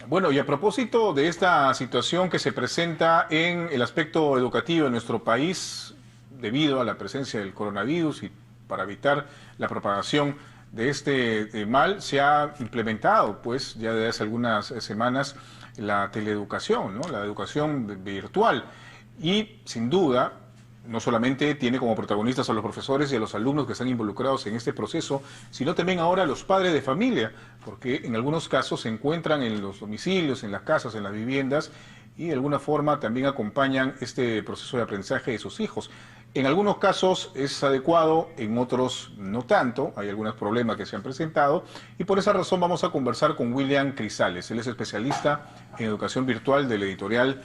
Bueno, y a propósito de esta situación que se presenta en el aspecto educativo en nuestro país, debido a la presencia del coronavirus y para evitar la propagación de este mal, se ha implementado, pues, ya desde hace algunas semanas, la teleeducación, ¿no? La educación virtual. Y, sin duda, no solamente tiene como protagonistas a los profesores y a los alumnos que están involucrados en este proceso, sino también ahora a los padres de familia, porque en algunos casos se encuentran en los domicilios, en las casas, en las viviendas, y de alguna forma también acompañan este proceso de aprendizaje de sus hijos. En algunos casos es adecuado, en otros no tanto, hay algunos problemas que se han presentado, y por esa razón vamos a conversar con William Crisales. Él es especialista en educación virtual de la editorial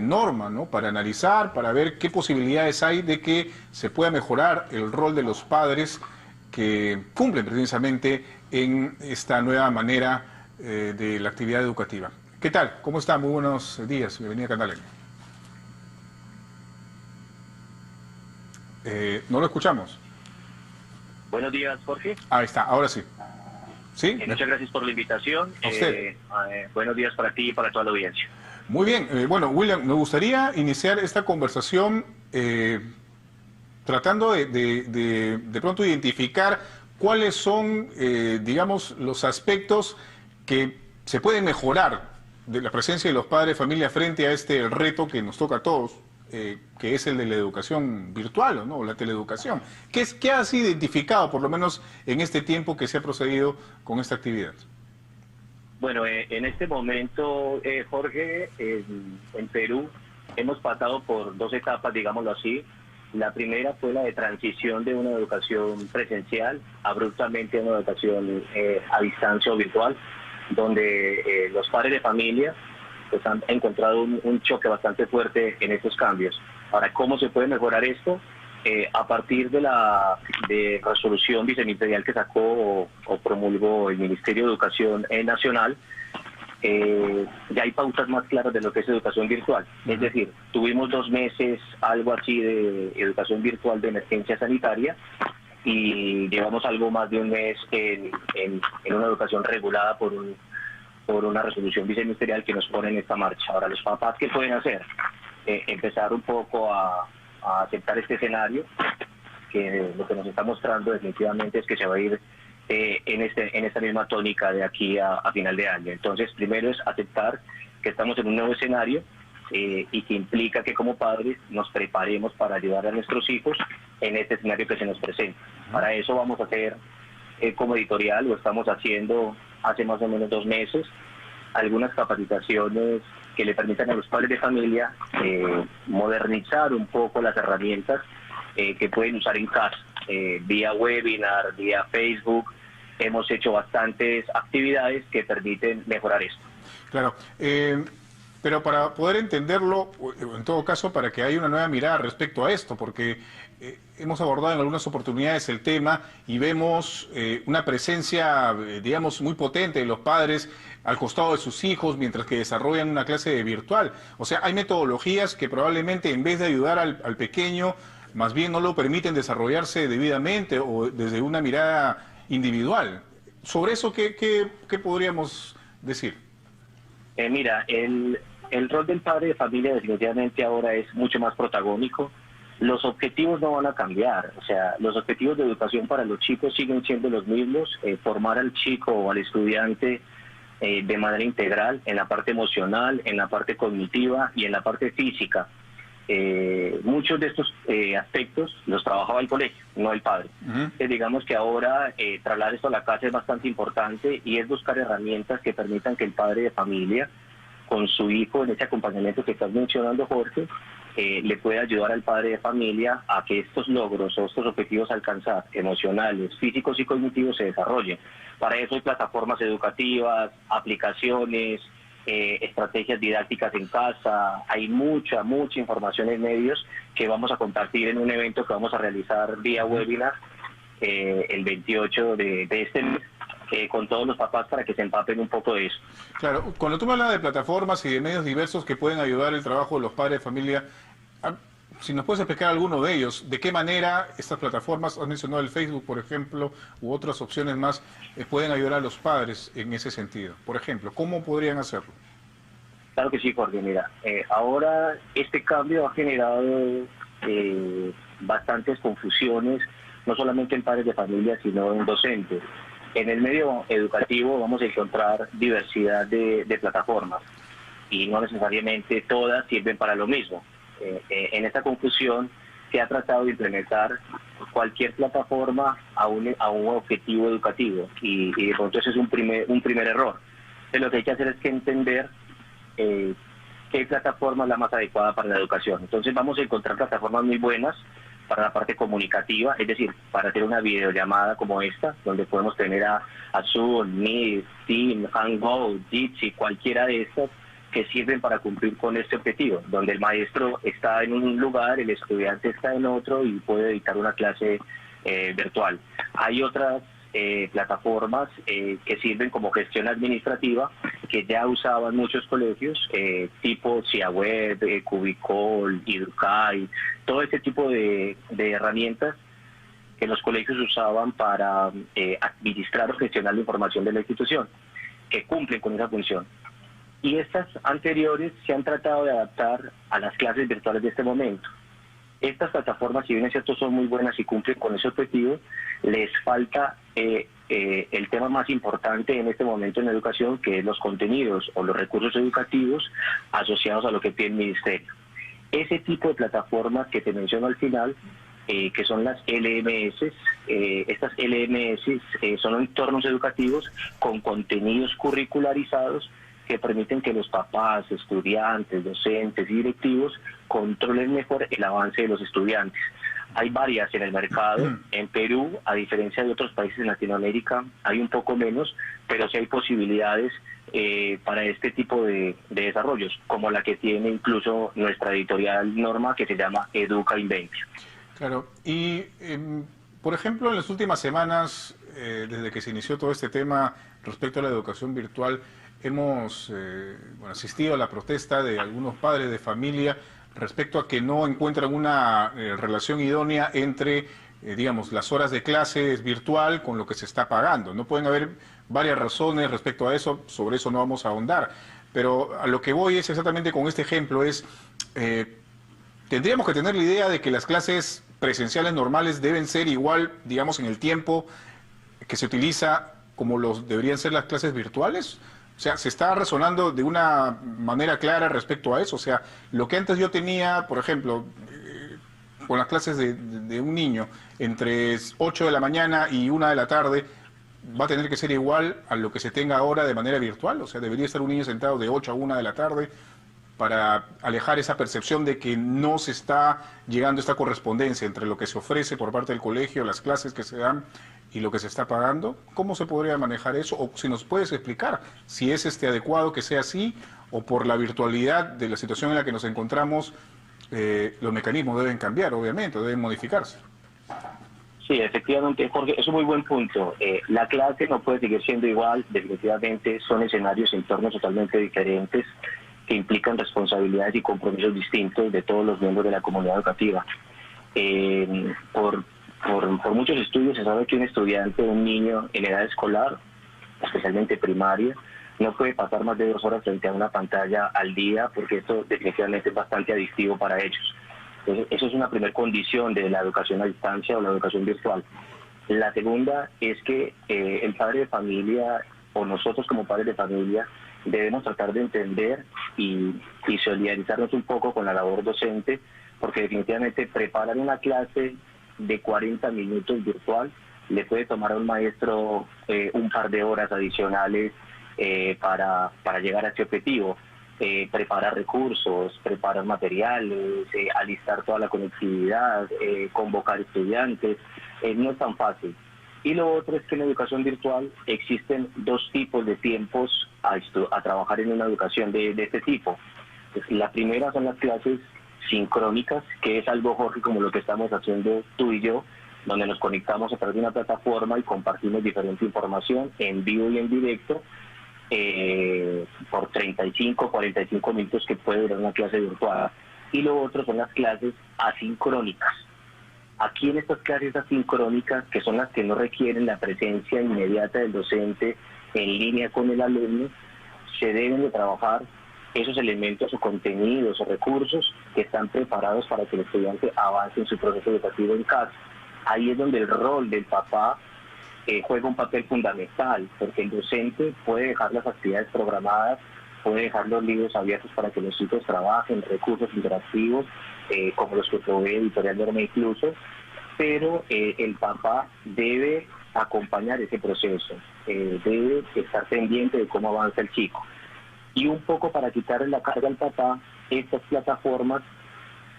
Norma, ¿no? Para analizar, para ver qué posibilidades hay de que se pueda mejorar el rol de los padres que cumplen precisamente en esta nueva manera de la actividad educativa. ¿Qué tal? ¿Cómo está? Muy buenos días. Bienvenida a Canal N. No lo escuchamos. Buenos días, Jorge. Ahí está, ahora sí. ¿Sí? Muchas gracias por la invitación. A usted. Buenos días para ti y para toda la audiencia. Muy bien. Bueno, William, me gustaría iniciar esta conversación tratando de pronto identificar cuáles son, digamos, los aspectos que se pueden mejorar de la presencia de los padres de familia frente a este reto que nos toca a todos, que es el de la educación virtual, ¿no? La teleeducación. ¿Qué has identificado, por lo menos en este tiempo que se ha procedido con esta actividad? Bueno, en este momento, Jorge, en Perú hemos pasado por dos etapas, digámoslo así. La primera fue la de transición de una educación presencial abruptamente a una educación a distancia o virtual, donde los padres de familia pues han encontrado un choque bastante fuerte en estos cambios. Ahora, ¿cómo se puede mejorar esto? A partir de la resolución viceministerial que sacó o promulgó el Ministerio de Educación Nacional, ya hay pautas más claras de lo que es educación virtual. Es decir, tuvimos 2 meses, algo así, de educación virtual de emergencia sanitaria, y llevamos algo más de 1 mes en una educación regulada por una resolución viceministerial que nos pone en esta marcha. Ahora, los papás, ¿qué pueden hacer? Empezar un poco a aceptar este escenario, que lo que nos está mostrando definitivamente es que se va a ir en esta misma tónica de aquí a final de año. Entonces, primero es aceptar que estamos en un nuevo escenario y que implica que como padres nos preparemos para ayudar a nuestros hijos en este escenario que se nos presenta. Para eso vamos a hacer como editorial, lo estamos haciendo hace más o menos 2 meses, algunas capacitaciones que le permitan a los padres de familia modernizar un poco las herramientas que pueden usar en casa, vía webinar, vía Facebook. Hemos hecho bastantes actividades que permiten mejorar esto. Claro, pero para poder entenderlo, en todo caso, para que haya una nueva mirada respecto a esto, porque hemos abordado en algunas oportunidades el tema y vemos una presencia, digamos, muy potente de los padres al costado de sus hijos mientras que desarrollan una clase virtual. O sea, hay metodologías que probablemente en vez de ayudar al pequeño, más bien no lo permiten desarrollarse debidamente o desde una mirada individual. Sobre eso, ¿qué podríamos decir? Mira, el rol del padre de familia definitivamente ahora es mucho más protagónico. Los objetivos no van a cambiar, o sea, los objetivos de educación para los chicos siguen siendo los mismos, formar al chico o al estudiante de manera integral, en la parte emocional, en la parte cognitiva y en la parte física. Muchos de estos aspectos los trabajaba el colegio, no el padre. Digamos que ahora trasladar esto a la casa es bastante importante y es buscar herramientas que permitan que el padre de familia, con su hijo en ese acompañamiento que estás mencionando, Jorge, le puede ayudar al padre de familia a que estos logros o estos objetivos a alcanzar, emocionales, físicos y cognitivos, se desarrollen. Para eso hay plataformas educativas, aplicaciones, estrategias didácticas en casa. Hay mucha información en medios que vamos a compartir en un evento que vamos a realizar vía webinar el 28 de este mes, con todos los papás, para que se empapen un poco de eso. Claro, cuando tú me hablas de plataformas y de medios diversos que pueden ayudar el trabajo de los padres de familia, si nos puedes explicar alguno de ellos, de qué manera estas plataformas, has mencionado el Facebook, por ejemplo, u otras opciones más, pueden ayudar a los padres en ese sentido. Por ejemplo, ¿cómo podrían hacerlo? Claro que sí, Jorge. Mira, ahora este cambio ha generado bastantes confusiones, no solamente en padres de familia, sino en docentes. En el medio educativo vamos a encontrar diversidad de plataformas y no necesariamente todas sirven para lo mismo. En esta confusión se ha tratado de implementar cualquier plataforma a un objetivo educativo y de pronto ese es un primer error. Entonces, lo que hay que hacer es que entender qué plataforma es la más adecuada para la educación. Entonces vamos a encontrar plataformas muy buenas para la parte comunicativa, es decir, para hacer una videollamada como esta, donde podemos tener a Zoom, Meet, Team, Hangout, Jitsi, cualquiera de estas que sirven para cumplir con este objetivo, donde el maestro está en un lugar, el estudiante está en otro y puede dictar una clase virtual. Hay otras plataformas que sirven como gestión administrativa que ya usaban muchos colegios, tipo CIAWeb, Cubicol, Educay, todo este tipo de herramientas que los colegios usaban para administrar o gestionar la información de la institución, que cumplen con esa función. Y estas anteriores se han tratado de adaptar a las clases virtuales de este momento. Estas plataformas, si bien es cierto, son muy buenas y cumplen con ese objetivo, les falta el tema más importante en este momento en la educación, que es los contenidos o los recursos educativos asociados a lo que pide el ministerio. Ese tipo de plataformas que te menciono al final, que son las LMS, estas LMS son entornos educativos con contenidos curricularizados que permiten que los papás, estudiantes, docentes y directivos controlen mejor el avance de los estudiantes. Hay varias en el mercado. En Perú, a diferencia de otros países en Latinoamérica, hay un poco menos, pero sí hay posibilidades para este tipo de desarrollos, como la que tiene incluso nuestra editorial Norma, que se llama Educa Inventia. Claro, y por ejemplo, en las últimas semanas, desde que se inició todo este tema respecto a la educación virtual, hemos asistido a la protesta de algunos padres de familia respecto a que no encuentran una relación idónea entre, digamos, las horas de clases virtual con lo que se está pagando. No pueden haber varias razones respecto a eso, sobre eso no vamos a ahondar. Pero a lo que voy es exactamente con este ejemplo, tendríamos que tener la idea de que las clases presenciales normales deben ser igual, digamos, en el tiempo que se utiliza como deberían ser las clases virtuales. O sea, se está razonando de una manera clara respecto a eso. O sea, lo que antes yo tenía, por ejemplo, con las clases de un niño entre 8 de la mañana y 1 de la tarde, va a tener que ser igual a lo que se tenga ahora de manera virtual. O sea, debería estar un niño sentado de 8 a 1 de la tarde para alejar esa percepción de que no se está llegando a esta correspondencia entre lo que se ofrece por parte del colegio, las clases que se dan y lo que se está pagando. ¿Cómo se podría manejar eso? O si nos puedes explicar si es adecuado que sea así, o por la virtualidad de la situación en la que nos encontramos, los mecanismos deben cambiar, obviamente, deben modificarse. Sí, efectivamente, Jorge, es un muy buen punto. La clase no puede seguir siendo igual, definitivamente son escenarios, entornos totalmente diferentes que implican responsabilidades y compromisos distintos de todos los miembros de la comunidad educativa. Por muchos estudios se sabe que un estudiante, un niño en edad escolar, especialmente primaria, no puede pasar más de 2 horas frente a una pantalla al día, porque esto definitivamente es bastante adictivo para ellos. Entonces, eso es una primera condición de la educación a distancia o la educación virtual. La segunda es que el padre de familia, o nosotros como padres de familia, debemos tratar de entender y solidarizarnos un poco con la labor docente, porque definitivamente preparar una clase de 40 minutos virtual le puede tomar a un maestro un par de horas adicionales para llegar a ese objetivo. Preparar recursos, preparar materiales, alistar toda la conectividad, convocar estudiantes, no es tan fácil. Y lo otro es que en la educación virtual existen 2 tipos de tiempos a trabajar en una educación de este tipo. Pues la primera son las clases sincrónicas, que es algo, Jorge, como lo que estamos haciendo tú y yo, donde nos conectamos a través de una plataforma y compartimos diferente información en vivo y en directo por 35, 45 minutos que puede durar una clase virtual. y lo otro son las clases asincrónicas. Aquí en estas clases asincrónicas, que son las que no requieren la presencia inmediata del docente en línea con el alumno, se deben de trabajar esos elementos o contenidos o recursos que están preparados para que el estudiante avance en su proceso educativo en casa. Ahí es donde el rol del papá juega un papel fundamental, porque el docente puede dejar las actividades programadas, puede dejar los libros abiertos para que los chicos trabajen, recursos interactivos, como los que provee Editorial Norma incluso, pero el papá debe acompañar ese proceso, debe estar pendiente de cómo avanza el chico. Y un poco para quitarle la carga al papá, estas plataformas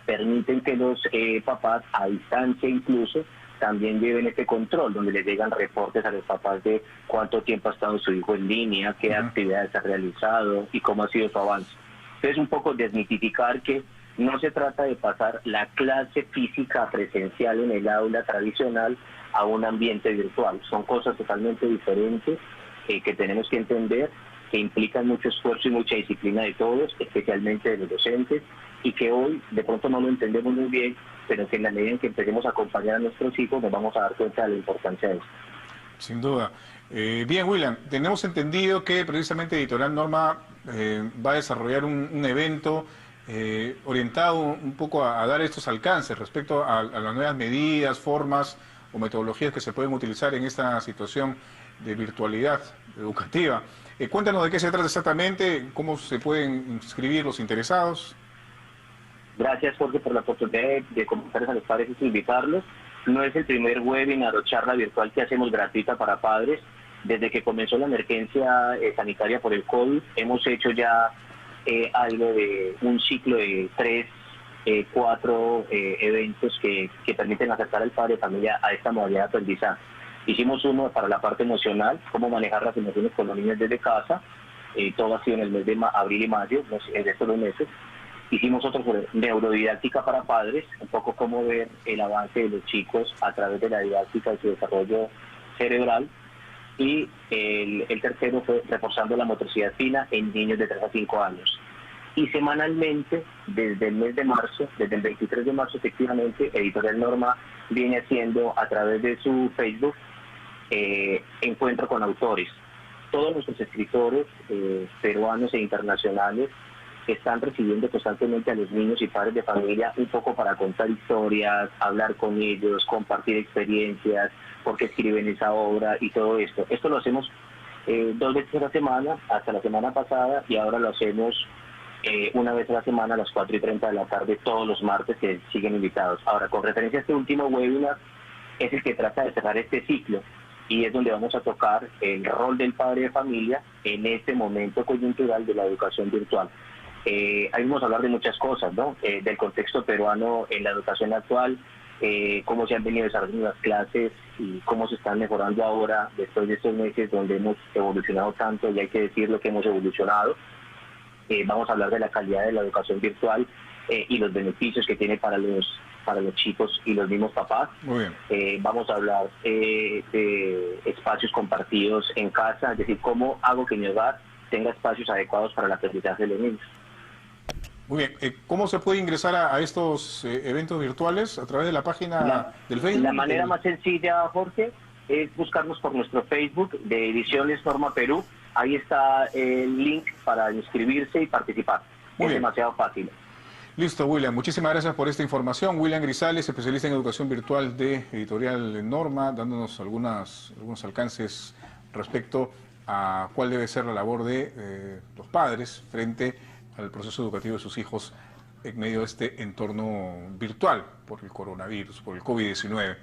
permiten que los papás, a distancia incluso, también lleven este control, donde les llegan reportes a los papás de cuánto tiempo ha estado su hijo en línea, qué actividades ha realizado y cómo ha sido su avance. Entonces, un poco desmitificar que no se trata de pasar la clase física presencial en el aula tradicional a un ambiente virtual. Son cosas totalmente diferentes que tenemos que entender, que implican mucho esfuerzo y mucha disciplina de todos, especialmente de los docentes, y que hoy de pronto no lo entendemos muy bien, pero que en la medida en que empecemos a acompañar a nuestros hijos nos vamos a dar cuenta de la importancia de esto. Sin duda. Bien, William, tenemos entendido que precisamente Editorial Norma va a desarrollar un evento orientado un poco a dar estos alcances respecto a las nuevas medidas, formas o metodologías que se pueden utilizar en esta situación de virtualidad educativa. Cuéntanos de qué se trata exactamente, cómo se pueden inscribir los interesados. Gracias, Jorge, por la oportunidad de comentarles a los padres y invitarlos. No es el primer webinar o charla virtual que hacemos gratuita para padres. Desde que comenzó la emergencia sanitaria por el COVID, hemos hecho ya algo de un ciclo de 3, 4 eventos que permiten acercar al padre de familia a esta modalidad de aprendizaje. Hicimos uno para la parte emocional, cómo manejar las emociones con los niños desde casa. Todo ha sido en el mes de abril y mayo, en estos 2 meses. Hicimos otro sobre neurodidáctica para padres, un poco cómo ver el avance de los chicos a través de la didáctica y su desarrollo cerebral. Y el tercero fue reforzando la motricidad fina en niños de 3 a 5 años. Y semanalmente, desde el mes de marzo, desde el 23 de marzo efectivamente, Editorial Norma viene haciendo a través de su Facebook encuentro con autores. Todos nuestros escritores peruanos e internacionales están recibiendo constantemente a los niños y padres de familia un poco para contar historias, hablar con ellos, compartir experiencias, por qué escriben esa obra y todo esto. Esto lo hacemos 2 veces a la semana, hasta la semana pasada, y ahora lo hacemos una vez a la semana a las 4:30 de la tarde, todos los martes, que siguen invitados. Ahora, con referencia a este último webinar, es el que trata de cerrar este ciclo, y es donde vamos a tocar el rol del padre de familia en este momento coyuntural de la educación virtual. Ahí vamos a hablar de muchas cosas, ¿no? Del contexto peruano en la educación actual, cómo se han venido desarrollando las clases y cómo se están mejorando ahora después de estos meses donde hemos evolucionado tanto, y hay que decir lo que hemos evolucionado. Vamos a hablar de la calidad de la educación virtual y los beneficios que tiene para los chicos y los mismos papás. Muy bien. Vamos a hablar de espacios compartidos en casa, es decir, cómo hago que mi hogar tenga espacios adecuados para el aprendizaje de los niños. Muy bien. ¿Cómo se puede ingresar a estos eventos virtuales? ¿A través de la página del Facebook? La manera más sencilla, Jorge, es buscarnos por nuestro Facebook de Ediciones Norma Perú. Ahí está el link para inscribirse y participar. Es demasiado fácil. Listo, William. Muchísimas gracias por esta información. William Grisales, especialista en educación virtual de Editorial Norma, dándonos algunos alcances respecto a cuál debe ser la labor de los padres frente al proceso educativo de sus hijos en medio de este entorno virtual por el coronavirus, por el COVID-19.